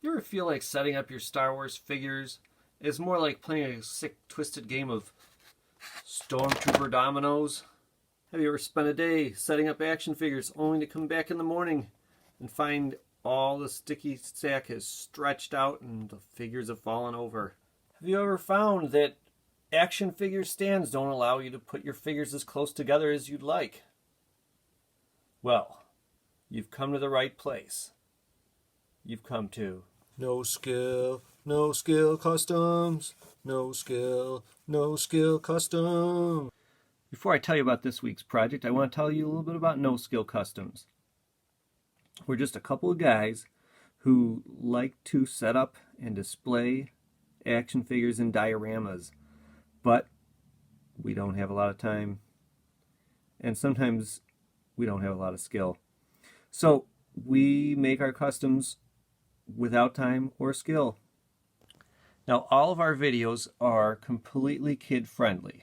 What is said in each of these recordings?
You ever feel like setting up your Star Wars figures is more like playing a sick, twisted game of Stormtrooper dominoes? Have you ever spent a day setting up action figures only to come back in the morning and find all the sticky sack has stretched out and the figures have fallen over? Have you ever found that action figure stands don't allow you to put your figures as close together as you'd like? Well, you've come to the right place. You've come to No Skill Customs. No Skill Customs. Before I tell you about this week's project, I want to tell you a little bit about No Skill Customs. We're just a couple of guys who like to set up and display action figures and dioramas, but we don't have a lot of time, and sometimes we don't have a lot of skill. So we make our customs without time or skill. Now, all of our videos are completely kid-friendly.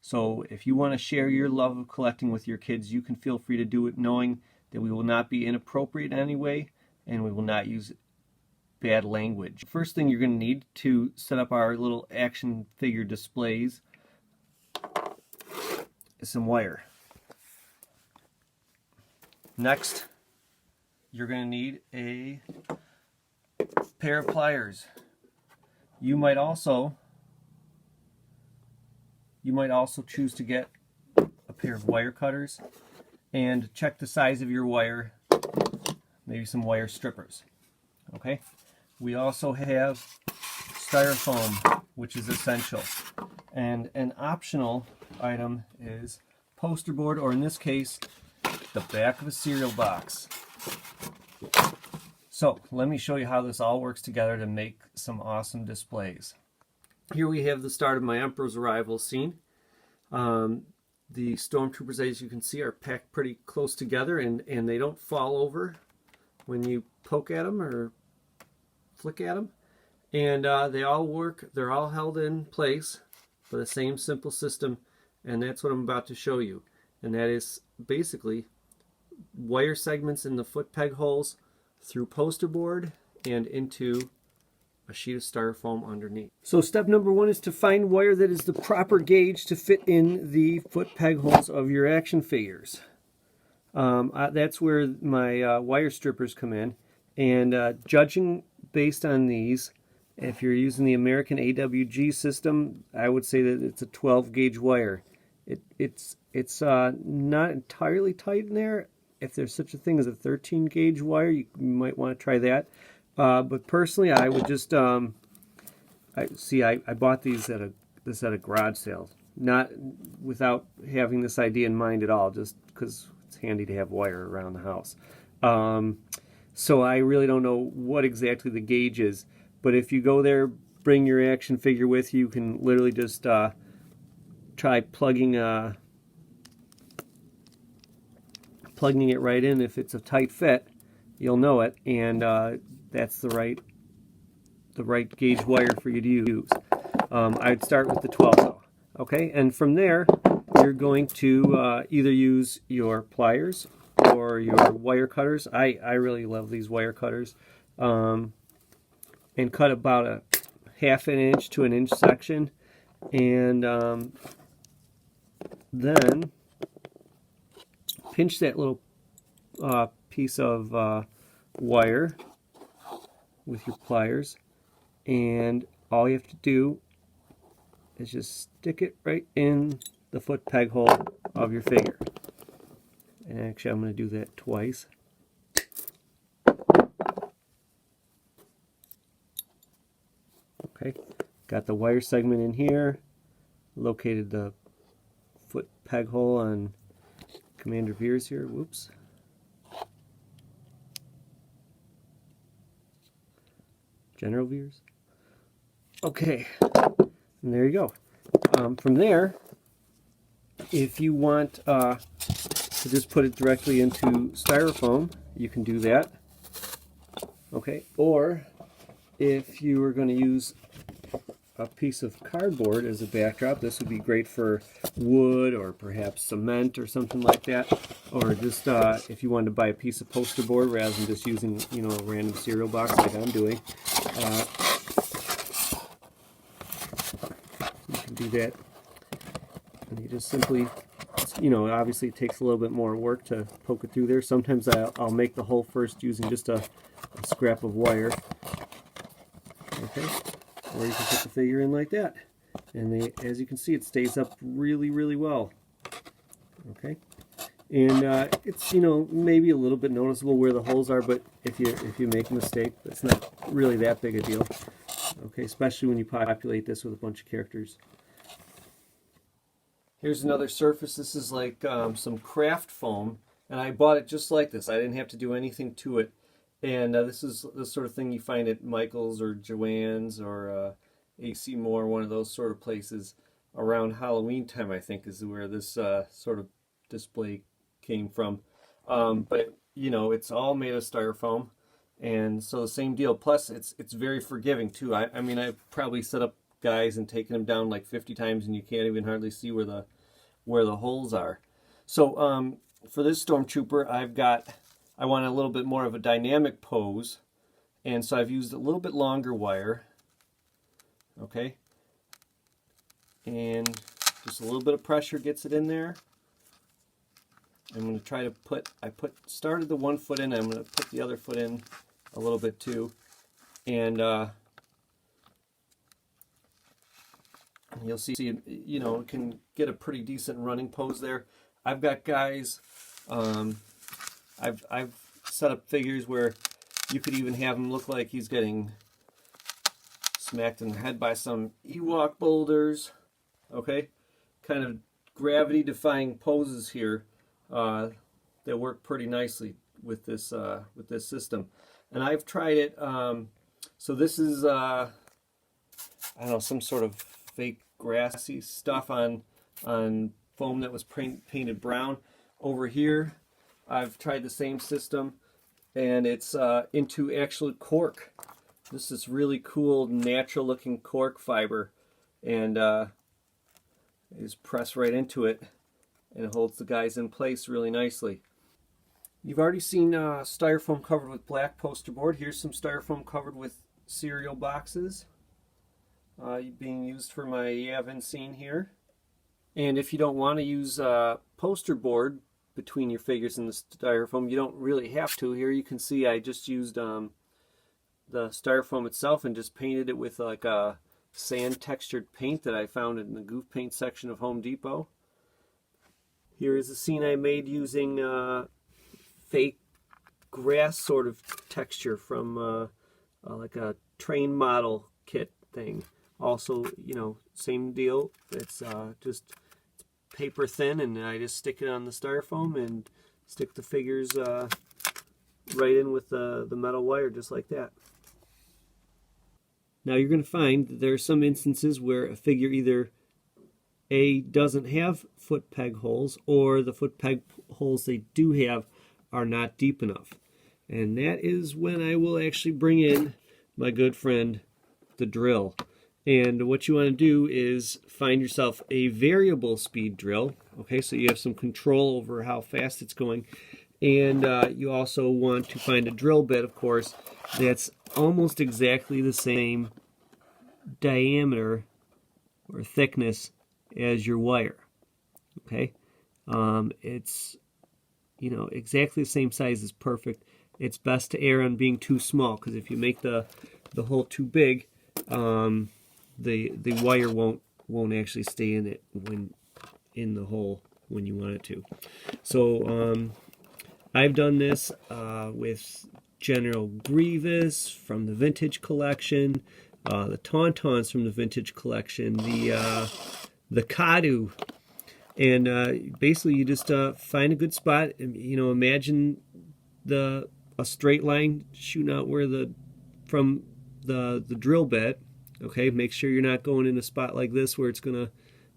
So if you want to share your love of collecting with your kids, you can feel free to do it knowing that we will not be inappropriate in any way and we will not use bad language. First thing you're going to need to set up our little action figure displays is some wire. Next, you're going to need a pair of pliers. You might also choose to get a pair of wire cutters and check the size of your wire, maybe some wire strippers. Okay? We also have styrofoam, which is essential. And an optional item is poster board, or in this case, the back of a cereal box. So let me show you how this all works together to make some awesome displays. Here we have the start of my Emperor's arrival scene. The stormtroopers, as you can see, are packed pretty close together, and they don't fall over when you poke at them or flick at them. And they all work, they're all held in place by the same simple system, and that's what I'm about to show you. And that is basically wire segments in the foot peg holes through poster board and into a sheet of styrofoam underneath. So step number one is to find wire that is the proper gauge to fit in the foot peg holes of your action figures. That's where my wire strippers come in, and judging based on these, if you're using the American AWG system, I would say that it's a 12 gauge wire. It's not entirely tight in there. If there's such a thing as a 13 gauge wire, you might want to try that. But personally, I would just I bought these at a garage sale, not without having this idea in mind at all, just because it's handy to have wire around the house. So I really don't know what exactly the gauge is, but if you go there, bring your action figure with you, you can literally just try plugging it right in. If it's a tight fit, you'll know it, and that's the right gauge wire for you to use. I'd start with the 12 though. Okay, and from there you're going to either use your pliers or your wire cutters. I really love these wire cutters, and cut about a ½ inch to an inch section, and then pinch that little piece of wire with your pliers, and all you have to do is just stick it right in the foot peg hole of your figure. And actually I'm going to do that twice. Okay, got the wire segment in here, located the foot peg hole on Commander Veers here. Whoops. General Veers. Okay, and there you go. From there, if you want to just put it directly into styrofoam, you can do that. Okay, or if you are going to use a piece of cardboard as a backdrop. This would be great for wood or perhaps cement or something like that. Or just if you wanted to buy a piece of poster board rather than just using, you know, a random cereal box like I'm doing. You can do that. And you just simply, you know, obviously it takes a little bit more work to poke it through there. Sometimes I'll make the hole first using just a scrap of wire. Okay, or you can put the figure in like that, and as you can see, it stays up really, really well. Okay, and it's, you know, maybe a little bit noticeable where the holes are, but if you make a mistake, it's not really that big a deal. Okay, especially when you populate this with a bunch of characters. Here's another surface. This is like some craft foam, and I bought it just like this. I didn't have to do anything to it. And this is the sort of thing you find at Michael's or Joann's or AC Moore, one of those sort of places around Halloween time, I think, is where this sort of display came from. But, you know, it's all made of styrofoam, and so the same deal. Plus, it's very forgiving, too. I mean, I've probably set up guys and taken them down like 50 times, and you can't even hardly see where the holes are. So for this Stormtrooper, I want a little bit more of a dynamic pose, and so I've used a little bit longer wire, okay, and just a little bit of pressure gets it in there. I'm going to try to started the one foot in, I'm going to put the other foot in a little bit too, and you'll see, you know, it can get a pretty decent running pose there. I've got guys, I've set up figures where you could even have him look like he's getting smacked in the head by some Ewok boulders. Okay, kind of gravity-defying poses here that work pretty nicely with this system. And I've tried it. So this is I don't know, some sort of fake grassy stuff on foam that was painted brown. Over here, I've tried the same system, and it's into actual cork. This is really cool, natural-looking cork fiber, and you just press right into it, and it holds the guys in place really nicely. You've already seen styrofoam covered with black poster board. Here's some styrofoam covered with cereal boxes being used for my Yavin scene here. And if you don't want to use poster board between your figures and the styrofoam, you don't really have to. Here you can see I just used the styrofoam itself and just painted it with like a sand textured paint that I found in the goof paint section of Home Depot. Here is a scene I made using fake grass sort of texture from like a train model kit thing. Also, you know, same deal. It's just paper thin, and I just stick it on the styrofoam and stick the figures right in with the metal wire, just like that. Now you're going to find that there are some instances where a figure either A, doesn't have foot peg holes, or the foot peg holes they do have are not deep enough. And that is when I will actually bring in my good friend, the drill. And what you want to do is find yourself a variable speed drill. Okay, so you have some control over how fast it's going. And you also want to find a drill bit, of course, that's almost exactly the same diameter or thickness as your wire. Okay, it's, you know, exactly the same size is perfect. It's best to err on being too small, because if you make the hole too big, the wire won't actually stay in it in the hole when you want it to. So I've done this with General Grievous from the Vintage Collection, the Tauntauns from the Vintage Collection, the Kadu, and basically you just find a good spot. You know, imagine a straight line shooting out from the drill bit. Okay, make sure you're not going in a spot like this where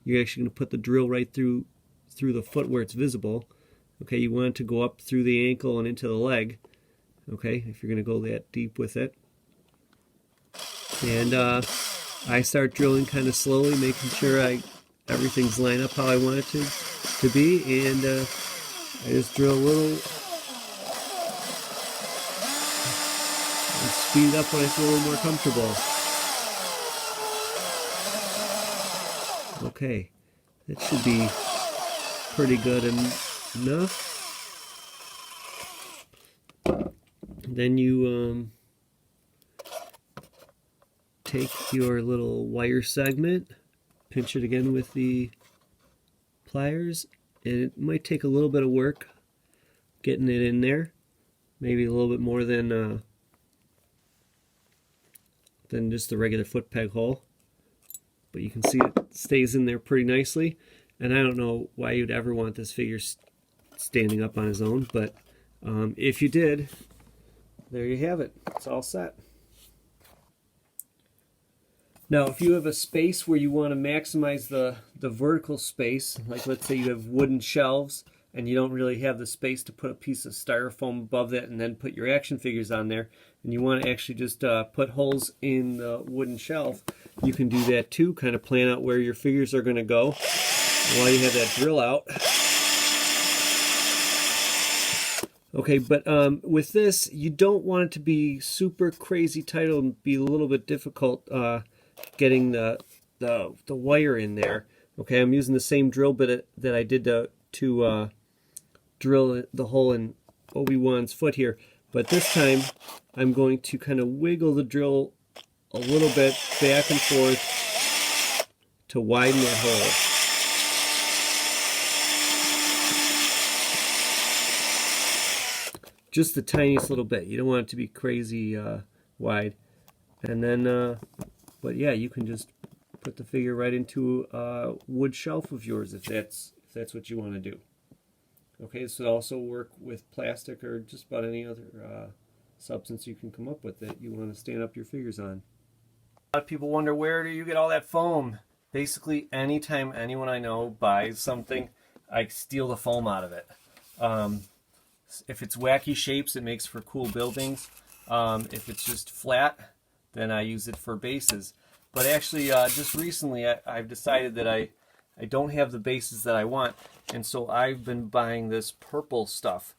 you're actually gonna put the drill right through the foot where it's visible. Okay, you want it to go up through the ankle and into the leg. Okay, if you're gonna go that deep with it. And I start drilling kind of slowly, making sure everything's lined up how I want it to be, and I just drill a little and speed up when I feel a little more comfortable. Okay, that should be pretty good enough. Then you take your little wire segment, pinch it again with the pliers, and it might take a little bit of work getting it in there, maybe a little bit more than just the regular foot peg hole, but you can see it stays in there pretty nicely. And I don't know why you'd ever want this figure standing up on his own, but if you did, there you have it. It's all set. Now, if you have a space where you want to maximize the vertical space, like let's say you have wooden shelves and you don't really have the space to put a piece of styrofoam above that and then put your action figures on there, and you want to actually just put holes in the wooden shelf, you can do that too. Kind of plan out where your figures are going to go while you have that drill out. Okay, but with this, you don't want it to be super crazy tight. It'll be a little bit difficult getting the wire in there. Okay, I'm using the same drill bit that I did to drill the hole in Obi-Wan's foot here, but this time I'm going to kind of wiggle the drill a little bit back and forth to widen that hole. Just the tiniest little bit. You don't want it to be crazy wide. And then, but yeah, you can just put the figure right into a wood shelf of yours if that's what you want to do. Okay, this would also work with plastic or just about any other substance you can come up with that you want to stand up your figures on. A lot of people wonder, where do you get all that foam? Basically, anytime anyone I know buys something, I steal the foam out of it. If it's wacky shapes, it makes for cool buildings. If it's just flat, then I use it for bases. But actually, just recently, I've decided that I don't have the bases that I want, and so I've been buying this purple stuff,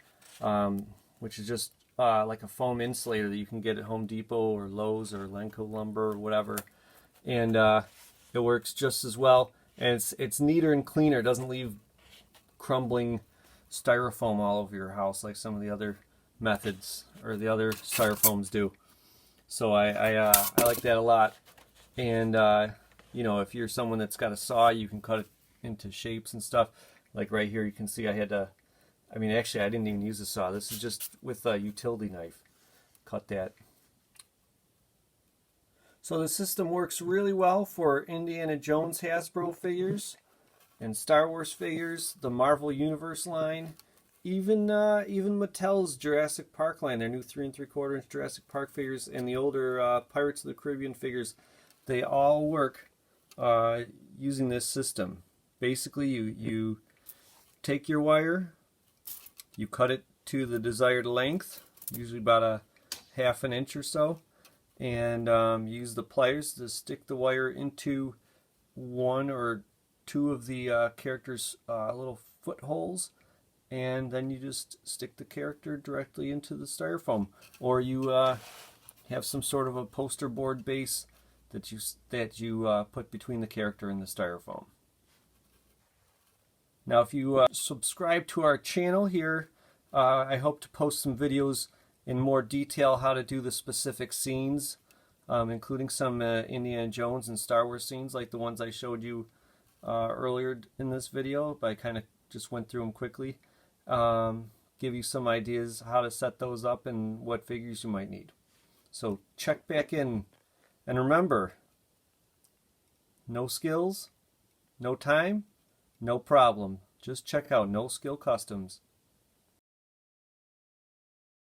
which is just like a foam insulator that you can get at Home Depot or Lowe's or Lenco Lumber or whatever, and it works just as well. And it's neater and cleaner. It doesn't leave crumbling styrofoam all over your house like some of the other methods or the other styrofoams do. So I like that a lot. And you know, if you're someone that's got a saw, you can cut it into shapes and stuff. Like right here, you can see I had to, I mean, actually I didn't even use a saw. This is just with a utility knife. Cut that. So the system works really well for Indiana Jones Hasbro figures and Star Wars figures, the Marvel Universe line, even Mattel's Jurassic Park line, their new 3 3/4 inch Jurassic Park figures, and the older Pirates of the Caribbean figures. They all work using this system. Basically, you take your wire, you cut it to the desired length, usually about a ½ an inch or so, and use the pliers to stick the wire into one or two of the character's little footholes, and then you just stick the character directly into the styrofoam, or you have some sort of a poster board base that you put between the character and the styrofoam. Now, if you subscribe to our channel here, I hope to post some videos in more detail how to do the specific scenes, including some Indiana Jones and Star Wars scenes like the ones I showed you earlier in this video, but I kind of just went through them quickly. Give you some ideas how to set those up and what figures you might need. So check back in, and remember, no skills, no time, no problem. Just check out No Skill Customs.